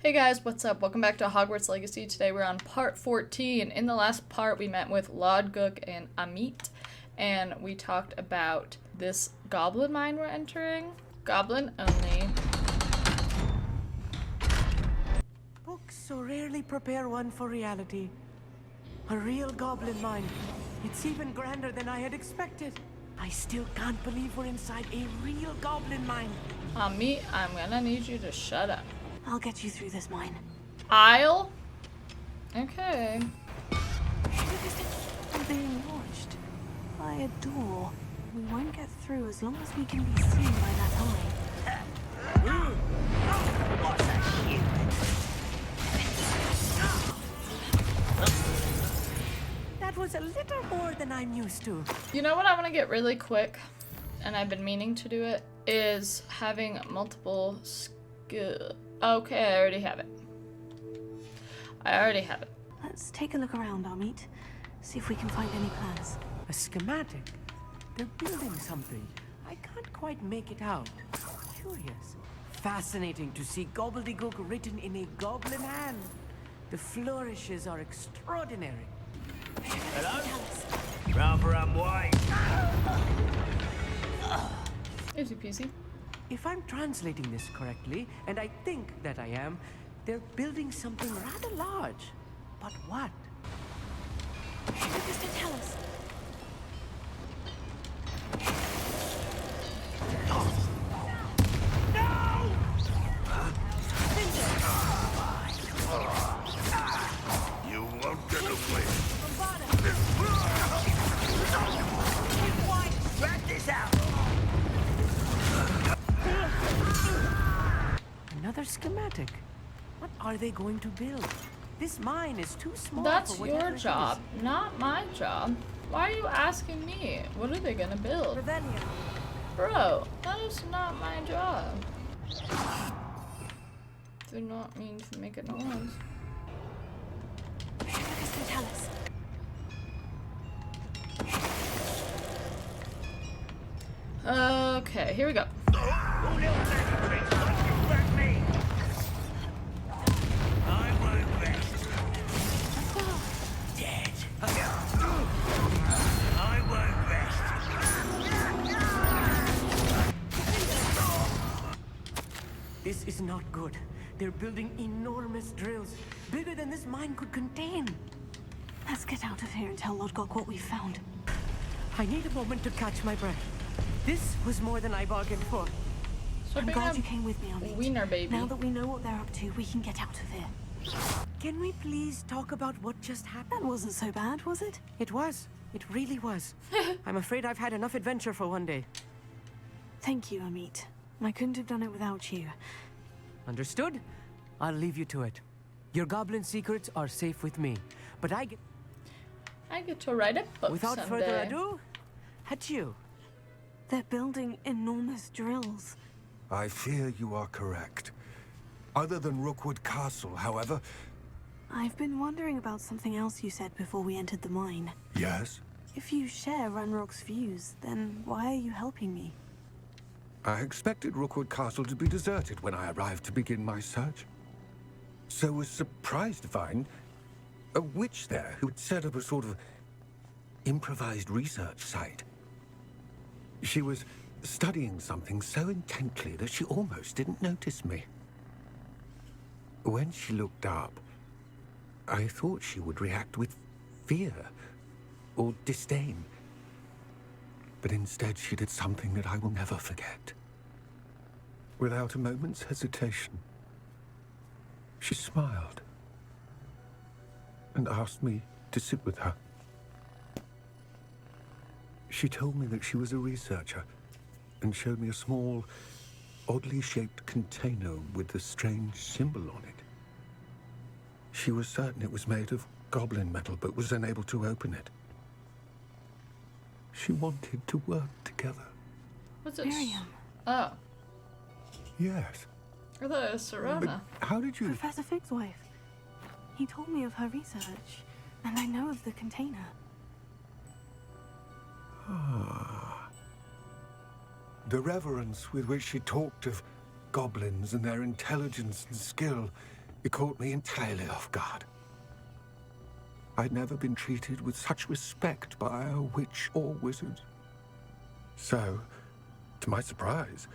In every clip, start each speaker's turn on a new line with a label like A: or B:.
A: Hey guys, what's up? Welcome back to Hogwarts Legacy. Today we're on part 14. In the last part, we met with Lodguk and Amit, and we talked about this goblin mine we're entering. Goblin only.
B: Books so rarely prepare one for reality. A real goblin mine. It's even grander than I had expected. I still can't believe we're inside a real goblin mine.
A: Amit, I'm gonna need you to shut up.
C: I'll get you through this mine.
A: I'll? Okay.
C: I'm being watched by a door. We won't get through as long as we can be seen by that eye.
B: What's that human? That was a little more than I'm used to.
A: You know what I want to get really quick, and I've been meaning to do it, is having multiple skill. Okay, I already have it.
C: Let's take a look around, Amit. See if we can find any plans.
B: A schematic. They're building something. I can't quite make it out. Curious. Fascinating to see gobbledygook written in a goblin hand. The flourishes are extraordinary.
D: Hello? Rather unwise.
A: Easy peasy.
B: If I'm translating this correctly, and I think that I am, they're building something rather large. But what?
C: Just to tell us.
D: You won't get away. Rat this out.
B: Another schematic. What are they going to build? This mine is too small.
A: That's
B: for whatever
A: your
B: it
A: job,
B: is.
A: not my job. Why are you asking me? What are they gonna build? Bro, that is not my job. Do not mean to make a noise.
C: Just to tell us.
A: Okay, here we go.
D: Oh, little lady tricks, don't you back me. I won't rest. Dead. I won't rest.
B: This is not good. They're building enormous drills, bigger than this mine could contain.
C: Let's get out of here and tell Lodguk what we found.
B: I need a moment to catch my breath. This was more than I bargained for.
A: So
C: I'm
A: being
C: glad
A: a
C: you came with me, Amit.
A: wiener baby.
C: Now that we know what they're up to, we can get out of here.
B: Can we please talk about what just happened?
C: That wasn't so bad, was it?
B: It was. It really was. I'm afraid I've had enough adventure for one day.
C: Thank you, Amit. I couldn't have done it without you.
B: Understood? I'll leave you to it. Your goblin secrets are safe with me. But I
A: get to write a book
B: without
A: someday.
B: further ado, adieu.
C: They're building enormous drills.
E: I fear you are correct. Other than Rookwood Castle, however...
C: I've been wondering about something else you said before we entered the mine.
E: Yes?
C: If you share Ranrock's views, then why are you helping me?
E: I expected Rookwood Castle to be deserted when I arrived to begin my search. So was surprised to find a witch there who had set up a sort of improvised research site. She was studying something so intently that she almost didn't notice me. When she looked up, I thought she would react with fear or disdain. But instead she did something that I will never forget. Without a moment's hesitation, she smiled and asked me to sit with her. She told me that she was a researcher and showed me a small, oddly shaped container with a strange symbol on it. She was certain it was made of goblin metal, but was unable to open it. She wanted to work together.
A: What's it?
C: Miriam.
A: Oh,
E: Yes.
A: I thought it was Serona.
E: But how did you...
C: Professor Fig's wife. He told me of her research, and I know of the container.
E: The reverence with which she talked of goblins and their intelligence and skill It caught me entirely off guard. I'd never been treated with such respect by a witch or wizard. So, to my surprise,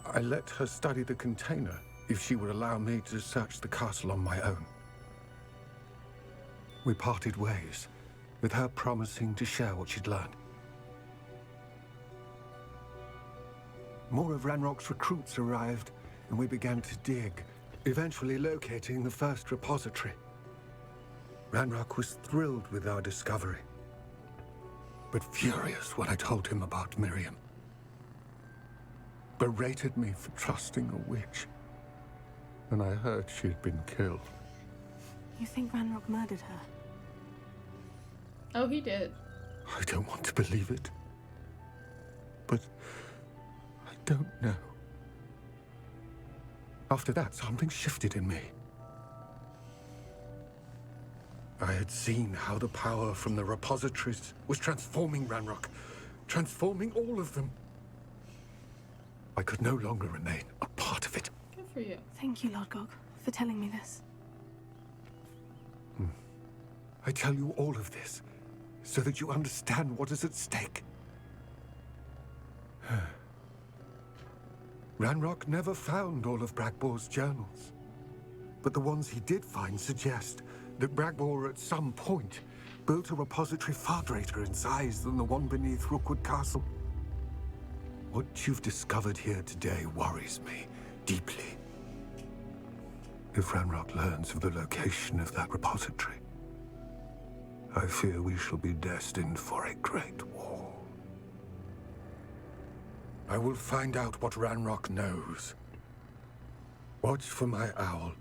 E: I let her study the container if she would allow me to search the castle on my own. We parted ways, with her promising to share what she'd learned. More of Ranrock's recruits arrived, and we began to dig, eventually locating the first repository. Ranrock was thrilled with our discovery, but furious when I told him about Miriam. Berated me for trusting a witch, and I heard she'd been killed.
C: You think Ranrock murdered her?
A: Oh, he did.
E: I don't want to believe it, but I don't know. After that, something shifted in me. I had seen how the power from the repositories was transforming Ranrock, transforming all of them. I could no longer remain a part of it.
A: Good for you.
C: Thank you, Lord Gog, for telling me this.
E: I tell you all of this so that you understand what is at stake. Ranrock never found all of Bragbor's journals, but the ones he did find suggest that Bragbor at some point built a repository far greater in size than the one beneath Rookwood Castle. What you've discovered here today worries me deeply. If Ranrock learns of the location of that repository, I fear we shall be destined for a great war. I will find out what Ranrock knows. Watch for my owl.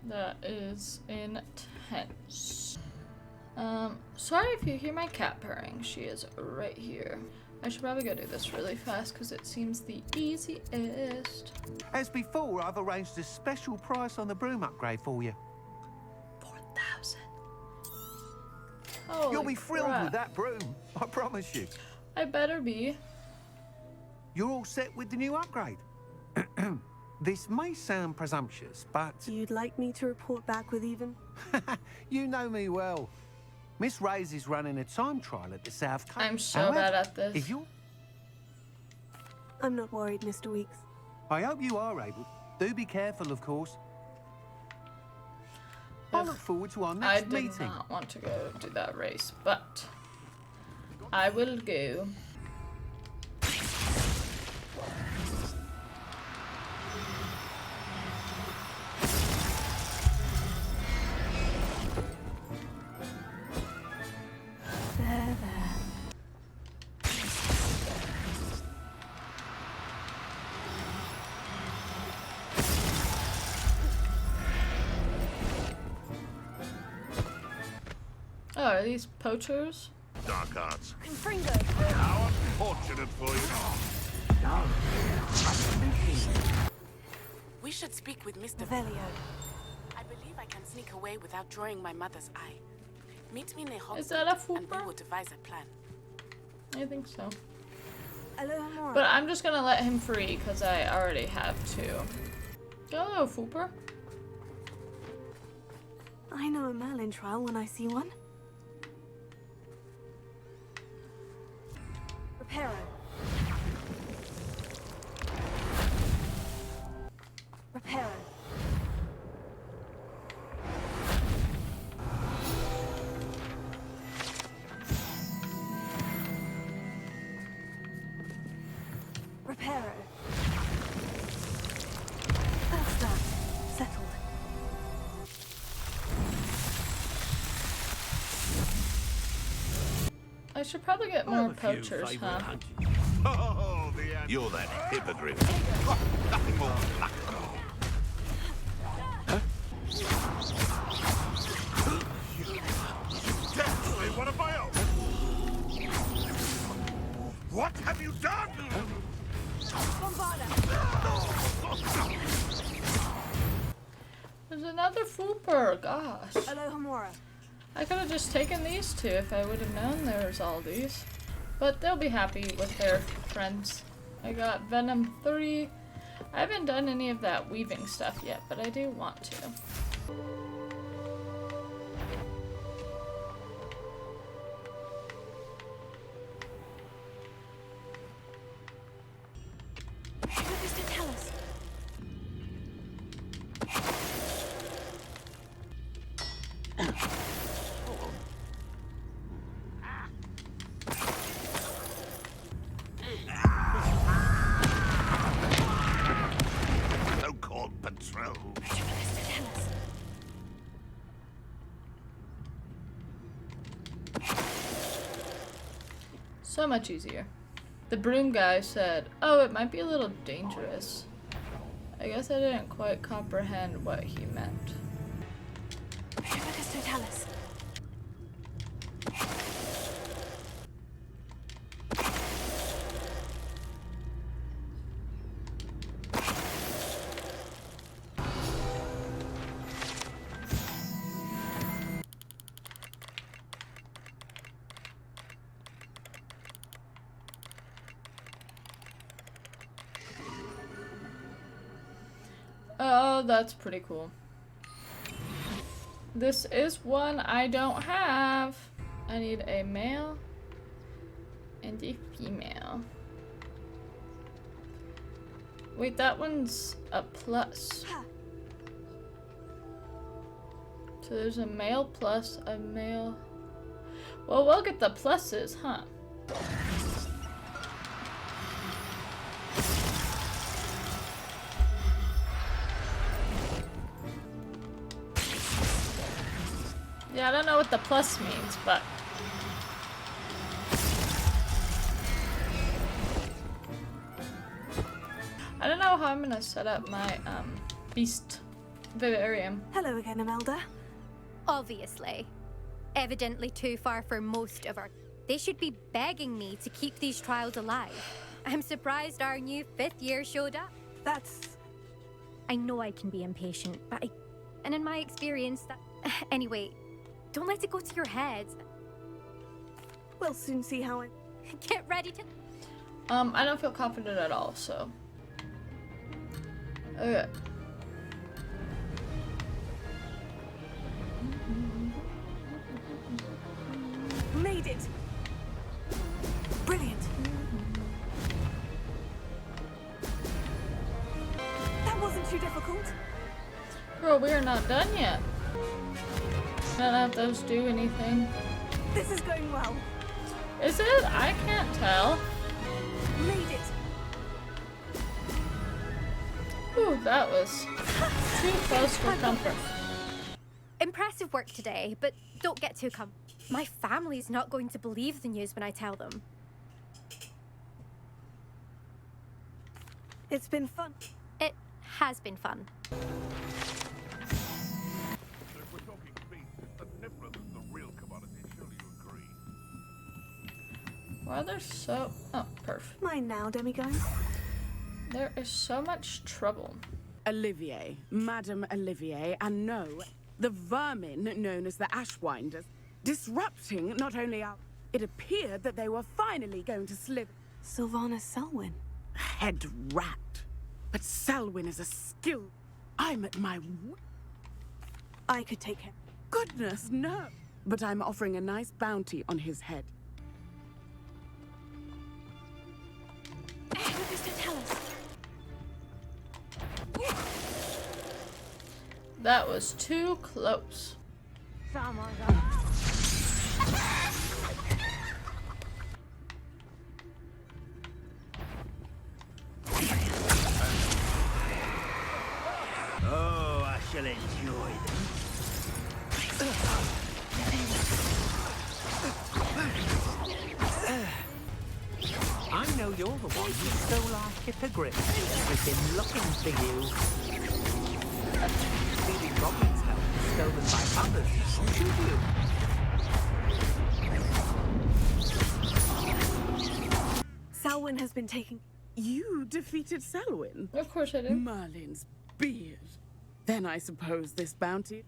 A: That is intense. Sorry if you hear my cat purring. She is right here. I should probably go do this really fast because it seems the easiest.
F: As before, I've arranged a special price on the broom upgrade for you.
A: 4,000.
F: You'll be thrilled with that broom, I promise you.
A: I better be.
F: You're all set with the new upgrade. This may sound presumptuous, but
C: You'd like me to report back with even?
F: you know me well. Miss Ray's is running a time trial at the South Coast.
A: I'm so
F: However,
A: bad at this.
F: If you're...
C: I'm not worried, Mr. Weeks.
F: I hope you are able. Do be careful, of course. I look forward to our
A: I
F: next
A: did
F: meeting.
A: not want to go do that race, but I will go.
C: There.
A: Oh, are these poachers?
G: Dark arts.
C: Fringo!
G: How unfortunate for you.
H: We should speak with Mr.
C: Revelio.
H: I believe I can sneak away without drawing my mother's eye. Meet me near Hogwarts,
A: Is that a
H: and we
A: Fooper?
H: will devise a plan.
A: I think so.
C: Alohomora.
A: But I'm just gonna let him free because I already have two. Go, Fooper.
C: I know a Merlin trial when I see one. Reparo. Reparo. Reparo. That's that. Settled.
A: I should probably get more poachers, huh?
G: Oh, you're that hippogriff. Nothing more. Definitely one of my own. What have you done?
A: There's another Fooper, gosh.
C: Alohomora.
A: I could have just taken these two if I would have known there was all these. But they'll be happy with their friends. I got Venom 3, I haven't done any of that weaving stuff yet, but I do want to.
C: What does it tell us?
G: So-called patrol.
C: What does it tell us?
A: So much easier. The broom guy said, "Oh, it might be a little dangerous." I guess I didn't quite comprehend what he meant.
C: What does it tell us?
A: Oh, that's pretty cool. This is one I don't have. I need a male and a female. Wait, that one's a plus. So there's a male plus a male. Well, we'll get the pluses, huh? Yeah, I don't know what the plus means, but I don't know how I'm gonna set up my beast vivarium.
C: Hello again, Imelda.
I: Obviously. Evidently too far for most of our... They should be begging me to keep these trials alive. I'm surprised our new 5th year showed up.
C: That's...
I: I know I can be impatient, but and in my experience, that... Anyway, don't let it go to your head.
C: We'll soon see how it...
I: Get ready to...
A: I don't feel confident at all, so... Okay.
C: Made it! Brilliant. That wasn't too difficult.
A: Girl, we are not done yet. None of those do anything.
C: This is going well.
A: Is it? I can't tell.
C: Made it.
A: Ooh, that was too close for comfort.
I: Impressive work today, but don't get too My family's not going to believe the news when I tell them.
C: It's been fun.
I: It has been fun.
G: If we're talking beasts, it's different than the real commodity. Surely you agree?
A: Why are there so... Oh, perf.
C: Mine now, demiguise.
A: There is so much trouble.
J: Olivier, Madame Olivier, and no, the vermin known as the Ashwinders, disrupting not only our... It appeared that they were finally going to slip...
C: Sylvana Selwyn.
J: Head rat. But Selwyn is a skill. I'm at my...
C: I could take him.
J: Goodness, no. But I'm offering a nice bounty on his head.
C: What does it tell us?
A: That was too close.
D: Oh, I shall enjoy them.
B: I know you're the one who stole our hippogriff. We've been looking for you. Stealing Goblin's help stolen by others. Should you?
C: Selwyn has been taking...
J: You defeated Selwyn?
A: Of course I did.
J: Merlin's beard. Then I suppose this bounty...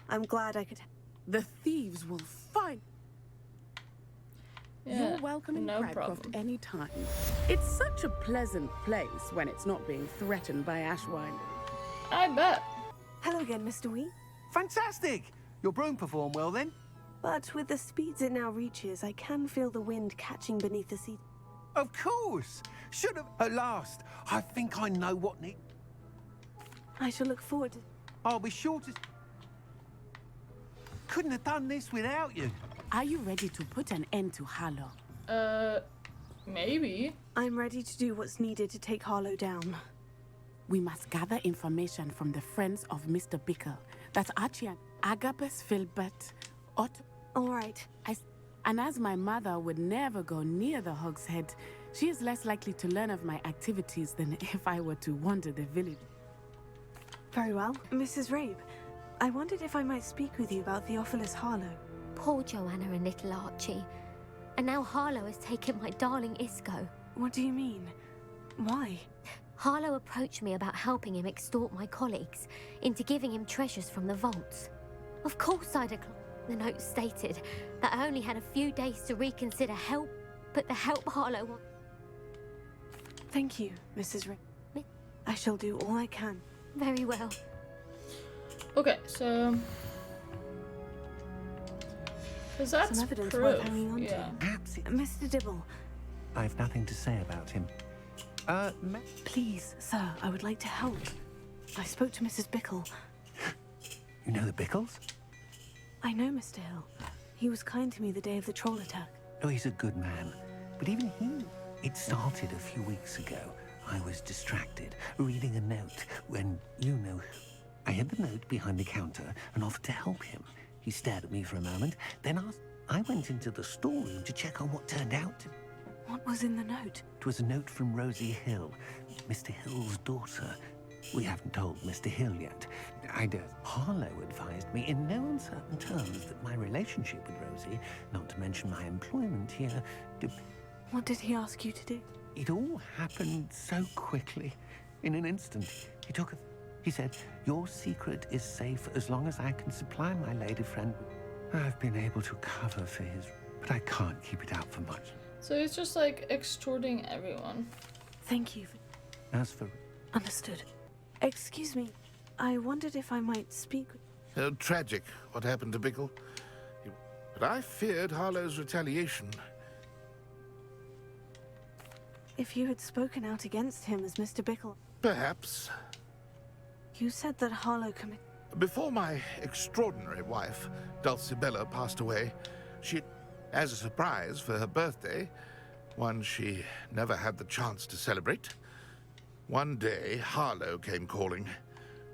C: I'm glad I could...
J: The thieves will find...
A: Yeah,
J: You're welcome in
A: no
J: Crabcroft
A: problem.
J: any time. It's such a pleasant place when it's not being threatened by Ashwinders.
A: I bet.
C: Hello again, Mr. Wee.
F: Fantastic! Your broom performed well then?
C: But with the speeds it now reaches, I can feel the wind catching beneath the seat.
F: Of course! Should have. At last, I think I know what need.
C: I shall look forward to...
F: I'll be sure to. Couldn't have done this without you.
J: Are you ready to put an end to Harlow?
A: Maybe.
C: I'm ready to do what's needed to take Harlow down.
J: We must gather information from the friends of Mr. Bickle. That's Archie and Agabus, Filbert, Otto.
C: All right.
J: And as my mother would never go near the Hogshead, she is less likely to learn of my activities than if I were to wander the village.
C: Very well. Mrs. Rabe, I wondered if I might speak with you about Theophilus Harlow.
I: Poor Joanna and little Archie. And now Harlow has taken my darling Isco.
C: What do you mean? Why?
I: Harlow approached me about helping him extort my colleagues into giving him treasures from the vaults. Of course I declined. The note stated that I only had a few days to reconsider help, but the help Harlow wanted.
C: Thank you, Mrs. Rabe. I shall do all I can.
I: Very well.
A: Okay, so... Because that's
C: Some evidence
A: proof.
C: worth hanging on
A: Yeah.
C: to. Mr. Dibble,
F: I've nothing to say about him.
C: please, sir, I would like to help. I spoke to Mrs. Bickle.
F: You know the Bickles?
C: I know Mr. Hill. He was kind to me the day of the troll attack.
F: Oh, he's a good man. But even he... It started a few weeks ago. I was distracted, reading a note, when, you know... I hid the note behind the counter and offered to help him. He stared at me for a moment, then asked... I went into the storeroom to check on what turned out to...
C: What was in the note?
F: It was a note from Rosie Hill, Mr. Hill's daughter. We haven't told Mr. Hill yet. I dare. Harlow advised me in no uncertain terms that my relationship with Rosie, not to mention my employment here,
C: What did he ask you to do?
F: It all happened so quickly, in an instant. He said, your secret is safe as long as I can supply my lady friend. I've been able to cover for his, but I can't keep it out for much.
A: So he's just like extorting everyone.
C: Thank you.
F: As for...
C: Understood. Excuse me, I wondered if I might speak...
G: Tragic, what happened to Bickle. But I feared Harlow's retaliation.
C: If you had spoken out against him as Mr. Bickle...
G: Perhaps.
C: You said that Harlow committed...
G: Before my extraordinary wife, Dulcibella, passed away, she, as a surprise for her birthday, one she never had the chance to celebrate, one day Harlow came calling.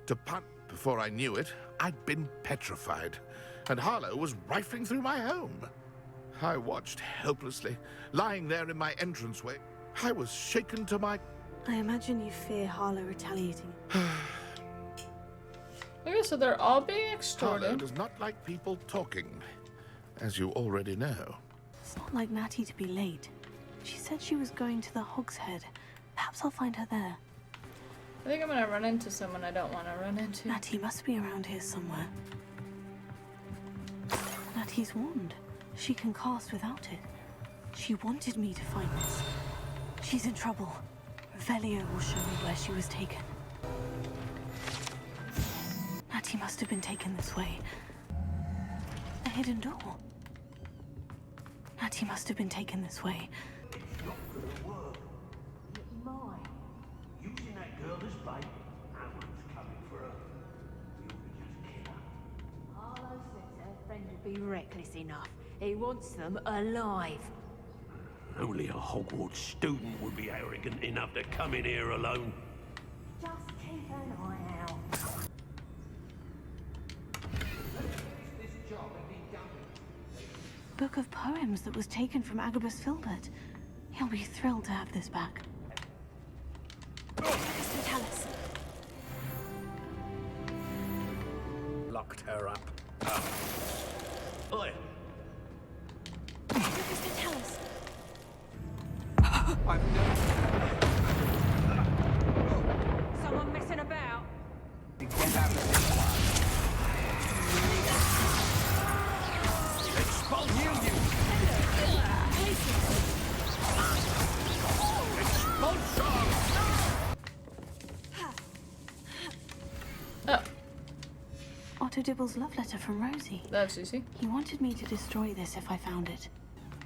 G: To punt before I knew it, I'd been petrified, and Harlow was rifling through my home. I watched helplessly, lying there in my entranceway. I was shaken to my...
C: I imagine you fear Harlow retaliating.
A: Okay, so they're all being
G: Harlow
A: extorted.
G: does not like people talking, as you already know.
C: It's not like Natty to be late. She said she was going to the Hogshead. Perhaps I'll find her there.
A: I think I'm gonna run into someone I don't want to run into.
C: Natty must be around here somewhere. Natty's wand. She can cast without it. She wanted me to find this. She's in trouble. Velio will show me where she was taken. Natty must have been taken this way. A hidden door. Natty must have been taken this way.
D: Using that girl as bait, Alan's coming for her. You'll just kill her.
K: Harlow says her friend would be reckless enough. He wants them alive.
D: Only a Hogwarts student would be arrogant enough to come in here alone.
K: Just keep an eye out.
C: Book of poems that was taken from Agabus Filbert. He'll be thrilled to have this back. Mr. Tallis.
D: Locked her up. Oi!
C: Mr. Tallis.
K: Someone messing about?
D: Expulsion!
C: Dr. Dibble's love letter from Rosie.
A: That's easy.
C: He wanted me to destroy this if I found it.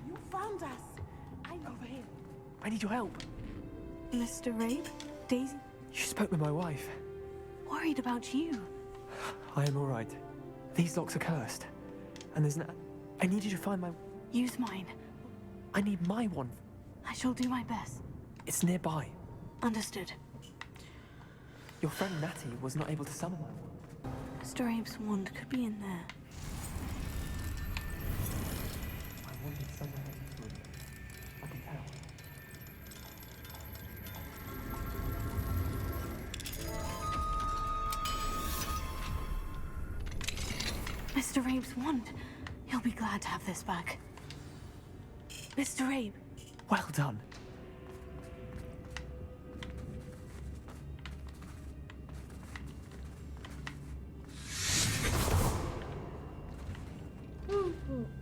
J: You found us. I'm over here.
B: I need your help.
C: Mr. Rabe? Daisy?
B: You spoke with my wife.
C: Worried about you.
B: I am all right. These locks are cursed. And there's no... I need you to find my...
C: Use mine.
B: I need my one.
C: I shall do my best.
B: It's nearby.
C: Understood.
B: Your friend Natty was not able to summon my one.
C: Mr. Rabe's wand could be in there.
B: I wanted someone else to... I can tell.
C: Mr. Rabe's wand. He'll be glad to have this back. Mr. Rabe.
B: Well done.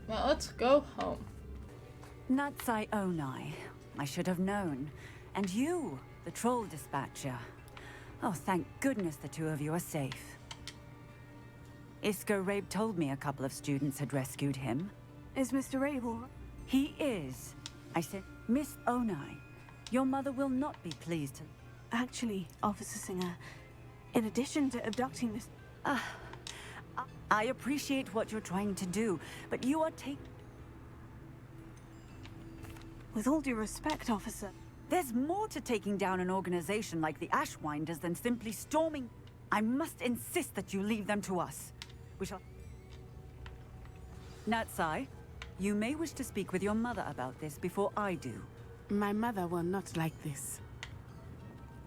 A: Well, let's go home.
L: Natsai Onai. I should have known. And you, the troll dispatcher. Oh, thank goodness the two of you are safe. Isco Rabe told me a couple of students had rescued him.
C: Is Mr. Rabe all right?
L: He is. I said, Miss Onai, your mother will not be pleased to...
C: Actually, Officer Singer, in addition to abducting Miss...
L: I appreciate what you're trying to do, but you are
C: With all due respect, Officer...
L: There's more to taking down an organization like the Ashwinders than simply storming. I must insist that you leave them to us. We shall... Natsai, you may wish to speak with your mother about this before I do.
J: My mother will not like this.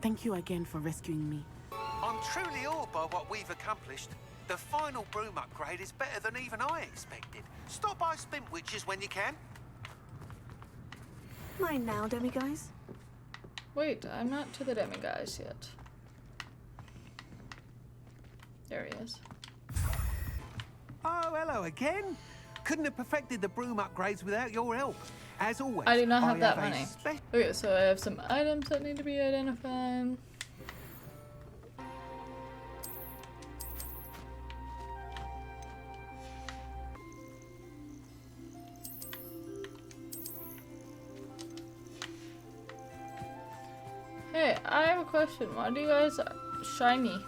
J: Thank you again for rescuing me.
F: I'm truly awed by what we've accomplished. The final broom upgrade is better than even I expected. Stop by Spin Witches when you can.
C: Mine now, demiguise.
A: Wait, I'm not to the demiguise yet. There he is.
F: Oh, hello again. Couldn't have perfected the broom upgrades without your help. As always,
A: I do not have that
F: a
A: money. Okay, so I have some items that need to be identified. Hey, I have a question. Why do you guys shiny?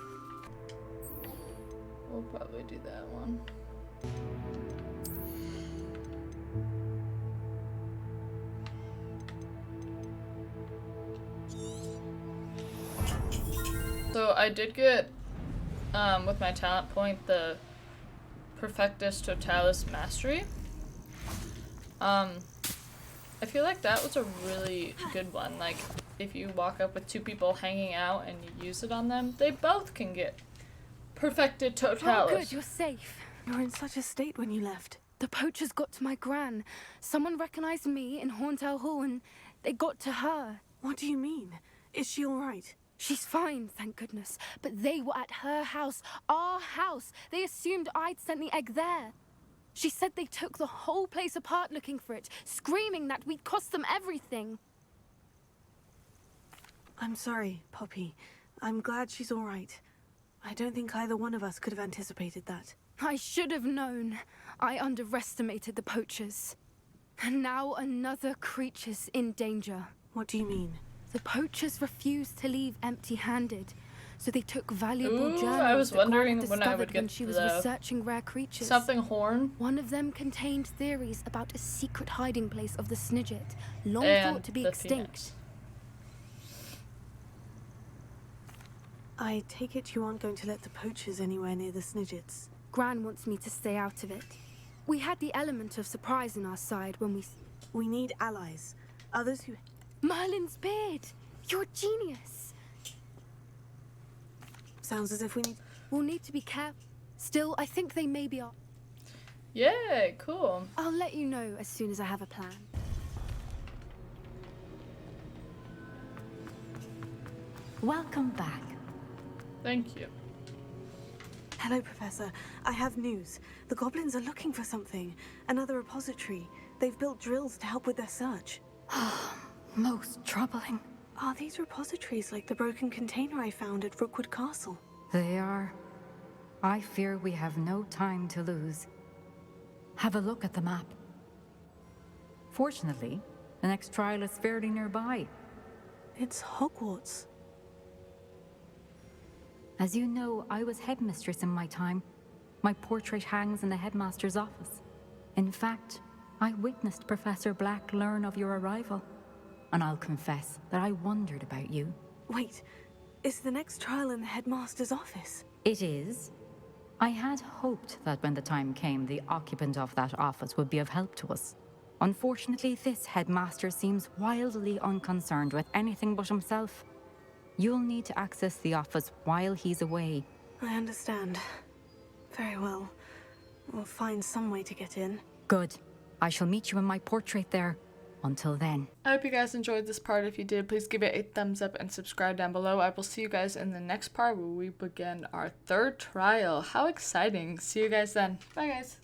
A: We'll probably do that one. So I did get, with my talent point, the Perfectus Totalis Mastery. I feel like that was a really good one. Like, if you walk up with two people hanging out and you use it on them, they both can get Perfected Totalis.
M: Oh good, you're safe.
C: You were in such a state when you left.
M: The poachers got to my gran. Someone recognized me in Horntail Hall and they got to her.
C: What do you mean? Is she all right?
M: She's fine, thank goodness. But they were at her house, our house. They assumed I'd sent the egg there. She said they took the whole place apart looking for it, screaming that we'd cost them everything.
C: I'm sorry, Poppy. I'm glad she's all right. I don't think either one of us could have anticipated that.
M: I should have known. I underestimated the poachers. And now another creature's in danger.
C: What do you mean?
M: The poachers refused to leave empty-handed, so they took valuable journals
A: I was wondering
M: that
A: when I would
M: discovered
A: get
M: when she was
A: the
M: researching rare creatures.
A: something horn.
M: One of them contained theories about a secret hiding place of the Snidget, long
A: And
M: thought to be
A: the
M: extinct.
A: Phoenix.
C: I take it you aren't going to let the poachers anywhere near the Snidgets.
M: Gran wants me to stay out of it. We had the element of surprise on our side when
C: We need allies. Others who...
M: Merlin's beard! You're a genius!
C: Sounds as if we need...
M: We'll need to be careful. Still, I think they may be...
A: Yeah, cool.
M: I'll let you know as soon as I have a plan.
N: Welcome back.
A: Thank you.
C: Hello, Professor. I have news. The goblins are looking for something. Another repository. They've built drills to help with their search.
M: Most troubling.
C: Are these repositories like the broken container I found at Rookwood Castle?
N: They are.
O: I fear we have no time to lose. Have a look at the map. Fortunately, the next trial is fairly nearby.
C: It's Hogwarts.
O: As you know, I was headmistress in my time. My portrait hangs in the headmaster's office. In fact, I witnessed Professor Black learn of your arrival. And I'll confess that I wondered about you.
C: Wait, is the next trial in the headmaster's office?
O: It is. I had hoped that when the time came, the occupant of that office would be of help to us. Unfortunately, this headmaster seems wildly unconcerned with anything but himself. You'll need to access the office while he's away.
C: I understand. Very well. We'll find some way to get in.
O: Good. I shall meet you in my portrait there. Until then.
A: I hope you guys enjoyed this part. If you did, please give it a thumbs up and subscribe down below. I will see you guys in the next part where we begin our third trial. How exciting. See you guys then. Bye guys.